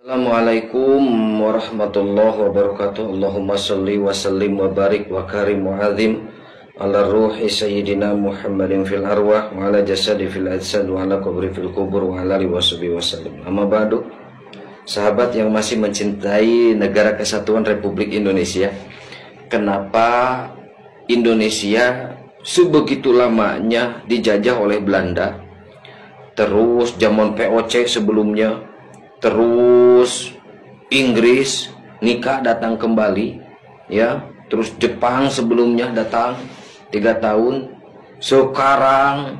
Assalamualaikum warahmatullahi wabarakatuh. Allahumma salli wa sallim wa barik wa karim wa azim ala ruhi sayyidina Muhammadin fil arwah wa ala jasadi fil ajsad wa ala kubri fil kubur wa ala alihi wa sallim. Amma ba'du. Sahabat yang masih mencintai negara kesatuan Republik Indonesia, kenapa Indonesia sebegitu lamanya dijajah oleh Belanda, terus zaman VOC sebelumnya, terus Inggris nikah datang kembali, ya, terus Jepang sebelumnya datang 3 tahun, sekarang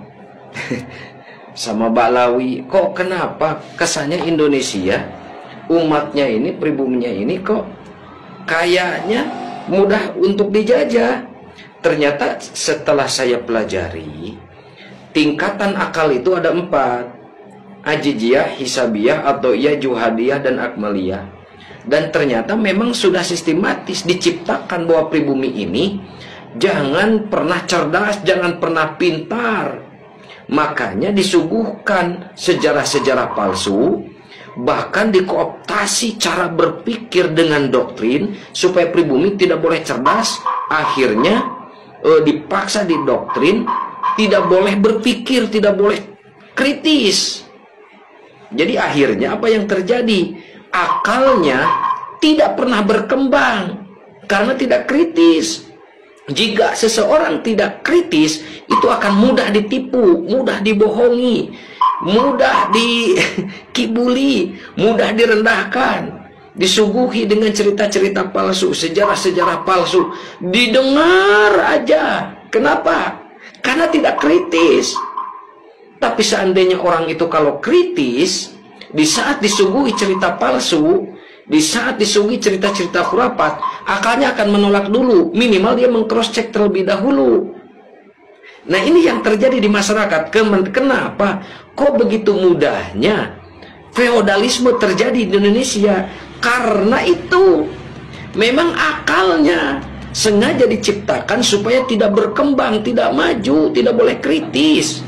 sama Balawi. Kok kenapa kesannya Indonesia, umatnya ini, pribuminya ini kok kayaknya mudah untuk dijajah? Ternyata setelah saya pelajari, tingkatan akal itu ada 4: Ajijiyah, Hisabiyah, atau ya Juhadiyah, dan Akmaliyah. Dan ternyata memang sudah sistematis diciptakan bahwa pribumi ini jangan pernah cerdas, jangan pernah pintar. Makanya disuguhkan sejarah-sejarah palsu, bahkan dikooptasi cara berpikir dengan doktrin supaya pribumi tidak boleh cerdas. Akhirnya dipaksa didoktrin tidak boleh berpikir, tidak boleh kritis. Jadi akhirnya apa yang terjadi? Akalnya tidak pernah berkembang karena tidak kritis. Jika seseorang tidak kritis, itu akan mudah ditipu, mudah dibohongi, mudah dikibuli, mudah direndahkan, disuguhi dengan cerita-cerita palsu, sejarah-sejarah palsu, didengar aja. Kenapa? Karena tidak kritis. Tapi seandainya orang itu kalau kritis, di saat disuguhi cerita palsu, di saat disuguhi cerita-cerita khurafat, akalnya akan menolak dulu. Minimal dia meng-cross check terlebih dahulu. Nah, ini yang terjadi di masyarakat. Kenapa? Kok begitu mudahnya feodalisme terjadi di Indonesia? Karena itu memang akalnya sengaja diciptakan supaya tidak berkembang, tidak maju, tidak boleh kritis.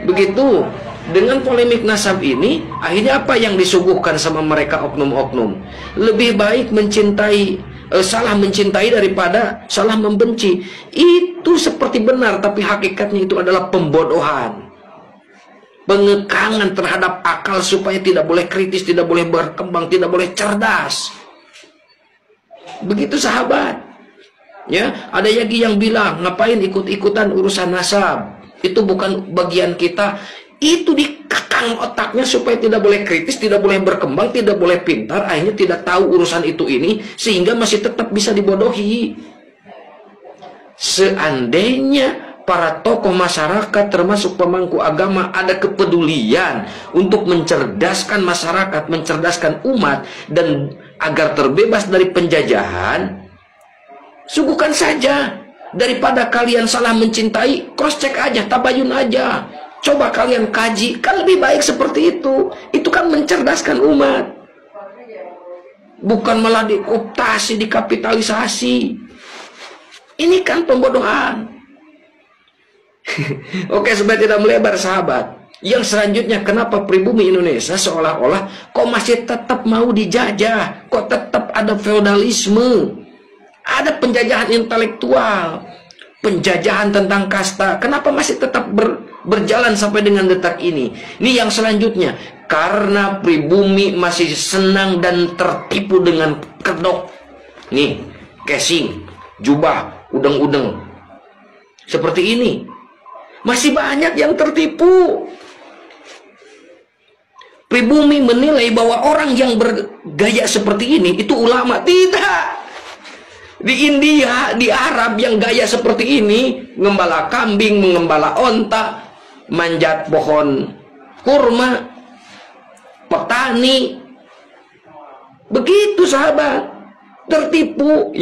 Begitu. Dengan polemik nasab ini, akhirnya apa yang disuguhkan sama mereka oknum-oknum? Lebih baik mencintai, salah mencintai daripada salah membenci. Itu seperti benar, tapi hakikatnya itu adalah pembodohan, pengekangan terhadap akal supaya tidak boleh kritis, tidak boleh berkembang, tidak boleh cerdas. Begitu sahabat. Ya, ada lagi yang bilang, ngapain ikut-ikutan urusan nasab? Itu bukan bagian kita. Itu dikekang otaknya supaya tidak boleh kritis, tidak boleh berkembang, tidak boleh pintar, akhirnya tidak tahu urusan itu ini, sehingga masih tetap bisa dibodohi. Seandainya para tokoh masyarakat termasuk pemangku agama ada kepedulian untuk mencerdaskan masyarakat, mencerdaskan umat, dan agar terbebas dari penjajahan, suguhkan saja. Daripada kalian salah mencintai, cross check aja, tabayun aja. Coba kalian kaji, kan lebih baik seperti itu. Itu kan mencerdaskan umat. Bukan malah dikooptasi, dikapitalisasi. Ini kan pembodohan. Oke, supaya tidak melebar sahabat. Yang selanjutnya, kenapa pribumi Indonesia seolah-olah kok masih tetap mau dijajah? Kok tetap ada feodalisme? Ada penjajahan intelektual, penjajahan tentang kasta. Kenapa masih tetap berjalan sampai dengan detik ini? Ini yang selanjutnya. Karena pribumi masih senang dan tertipu dengan kedok. Nih, casing, jubah, udeng-udeng. Seperti ini. Masih banyak yang tertipu. Pribumi menilai bahwa orang yang bergaya seperti ini itu ulama. Tidak. Di India, di Arab yang gaya seperti ini, mengembala kambing, mengembala onta, manjat pohon kurma, petani. Begitu sahabat, tertipu.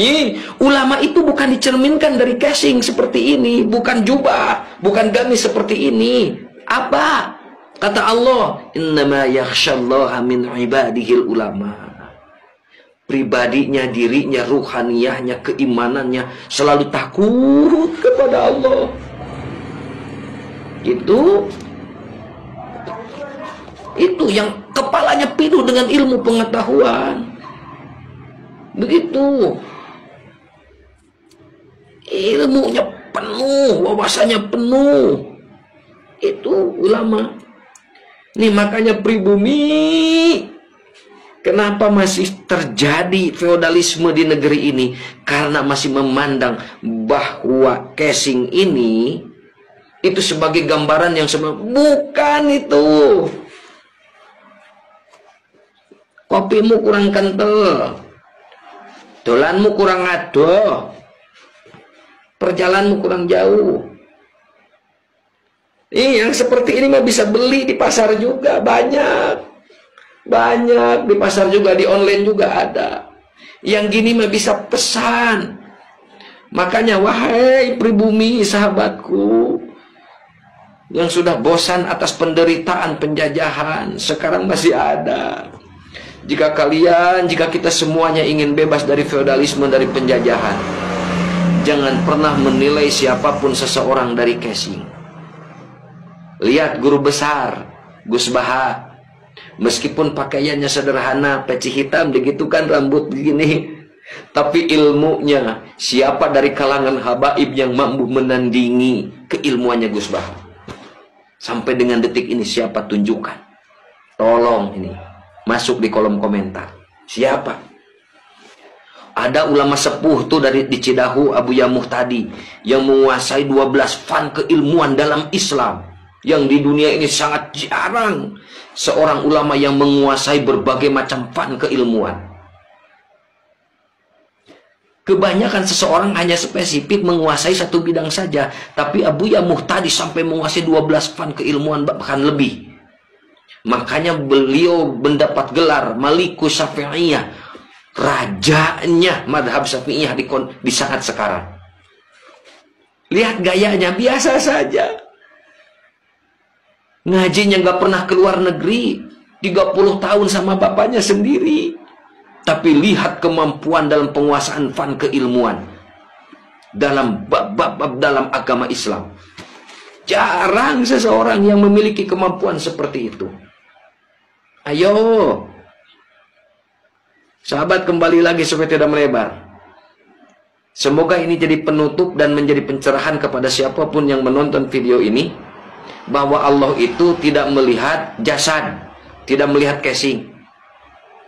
Ulama itu bukan dicerminkan dari casing seperti ini, bukan jubah, bukan gamis seperti ini. Apa? Kata Allah, innama yakhsyallaha min ibadihil ulama. Pribadinya, dirinya, ruhaniyahnya, keimanannya selalu takut kepada Allah. Itu yang kepalanya penuh dengan ilmu pengetahuan. Begitu. Ilmunya penuh, wawasannya penuh. Itu ulama. Nih makanya pribumi, kenapa masih terjadi feodalisme di negeri ini? Karena masih memandang bahwa casing ini itu sebagai gambaran yang bukan itu. Kopimu kurang kental, dolanmu kurang adoh, perjalananmu kurang jauh. Yang seperti ini mah bisa beli di pasar juga, banyak di pasar juga, di online juga ada. Yang gini mah bisa pesan. Makanya wahai pribumi sahabatku yang sudah bosan atas penderitaan penjajahan, sekarang masih ada. Jika kita semuanya ingin bebas dari feodalisme, dari penjajahan, jangan pernah menilai siapapun seseorang dari casing. Lihat guru besar Gus Baha, meskipun pakaiannya sederhana, peci hitam, begitu kan, rambut begini, tapi ilmunya, siapa dari kalangan habaib yang mampu menandingi keilmuannya Gus Baha? Sampai dengan detik ini siapa? Tunjukkan. Tolong ini masuk di kolom komentar. Siapa? Ada ulama sepuh tuh dari di Cidahu, Abu Yamuh tadi, yang menguasai 12 fan keilmuan dalam Islam. Yang di dunia ini sangat jarang seorang ulama yang menguasai berbagai macam fan keilmuan. Kebanyakan seseorang hanya spesifik menguasai satu bidang saja. Tapi Abu Yamuh tadi sampai menguasai 12 fan keilmuan, bahkan lebih. Makanya beliau mendapat gelar Malikus Syafi'iyah, rajanya madhab Syafi'iyah di saat sekarang. Lihat gayanya, biasa saja. Ngajinya nggak pernah keluar negeri, 30 tahun sama bapaknya sendiri. Tapi lihat kemampuan dalam penguasaan fan keilmuan dalam bab-bab dalam agama Islam. Jarang seseorang yang memiliki kemampuan seperti itu. Ayo, sahabat, kembali lagi supaya tidak melebar. Semoga ini jadi penutup dan menjadi pencerahan kepada siapapun yang menonton video ini, bahwa Allah itu tidak melihat jasad, tidak melihat casing.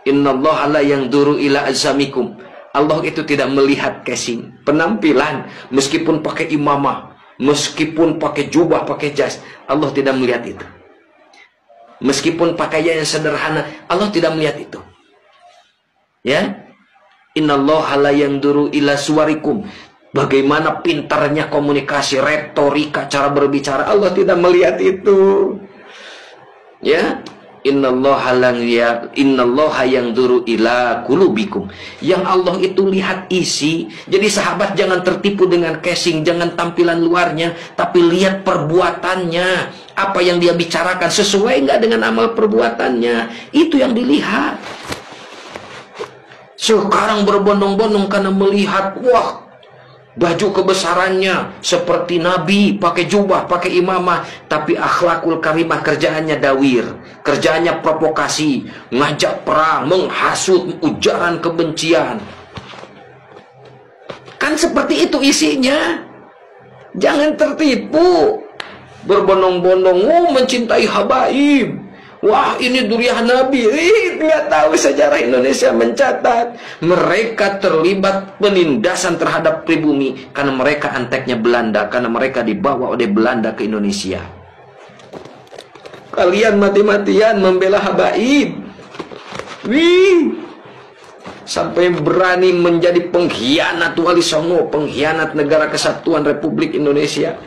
Innallaha la yanzuru ila ajsamikum. Allah itu tidak melihat casing, penampilan, meskipun pakai imamah, meskipun pakai jubah, pakai jas, Allah tidak melihat itu. Meskipun pakaian yang sederhana, Allah tidak melihat itu. Ya, innallaha la yanzuru ila suwarikum. Bagaimana pintarnya komunikasi, retorika, cara berbicara, Allah tidak melihat itu. Ya, innallaha yanzuru ila qulubikum. Yang Allah itu lihat isi. Jadi sahabat jangan tertipu dengan casing, jangan tampilan luarnya, tapi lihat perbuatannya. Apa yang dia bicarakan sesuai nggak dengan amal perbuatannya? Itu yang dilihat. Sekarang berbondong-bondong karena melihat, wah, baju kebesarannya seperti Nabi, pakai jubah, pakai imamah, tapi akhlakul karimah, kerjaannya dawir, kerjaannya provokasi, ngajak perang, menghasut, ujaran kebencian. Kan seperti itu isinya. Jangan tertipu. Berbondong-bondong, mencintai habaib. Wah, ini duriah Nabi. Nggak tahu sejarah Indonesia mencatat mereka terlibat penindasan terhadap pribumi karena mereka anteknya Belanda, karena mereka dibawa oleh Belanda ke Indonesia. Kalian mati-matian membela habaib. Sampai berani menjadi pengkhianat Wali Songo, pengkhianat Negara Kesatuan Republik Indonesia.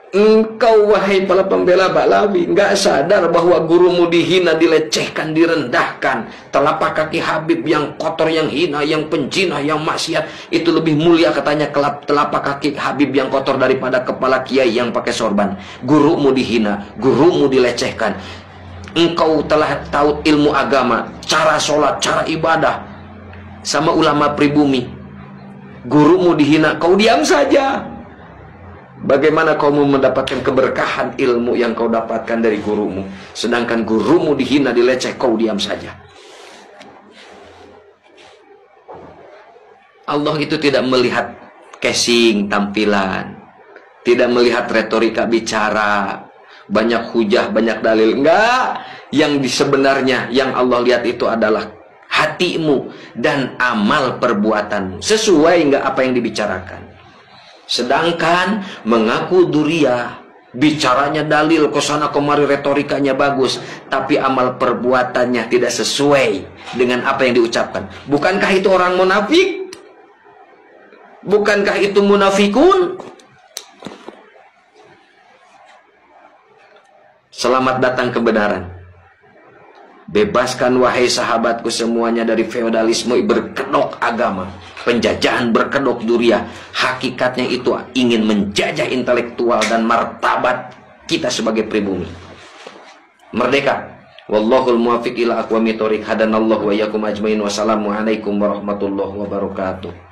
Engkau wahai para pembela Ba'lawi, nggak sadar bahwa gurumu dihina, dilecehkan, direndahkan. Telapak kaki Habib yang kotor, yang hina, yang penjinah, yang maksiat, itu lebih mulia katanya telapak kaki Habib yang kotor daripada kepala kiai yang pakai sorban. Gurumu dihina, gurumu dilecehkan. Engkau telah tahu ilmu agama, cara sholat, cara ibadah, sama ulama pribumi. Gurumu dihina, kau diam saja. Bagaimana kau mau mendapatkan keberkahan ilmu yang kau dapatkan dari gurumu, sedangkan gurumu dihina, dileceh, kau diam saja. Allah itu tidak melihat casing tampilan, tidak melihat retorika bicara, banyak hujah, banyak dalil. Enggak. Yang sebenarnya yang Allah lihat itu adalah hatimu dan amal perbuatanmu. Sesuai enggak apa yang dibicarakan. Sedangkan mengaku duriah, bicaranya dalil, kesana kemari retorikanya bagus, tapi amal perbuatannya tidak sesuai dengan apa yang diucapkan. Bukankah itu orang munafik? Bukankah itu munafikun? Selamat datang kebenaran. Bebaskan wahai sahabatku semuanya dari feodalisme berkedok agama, penjajahan berkedok duriah. Hakikatnya itu ingin menjajah intelektual dan martabat kita sebagai pribumi. Merdeka. Wallahul muwaffiq ila aqwamit thoriq. Hadanallahu wa iyyakum ajmain. Wassalamualaikum warahmatullahi wabarakatuh.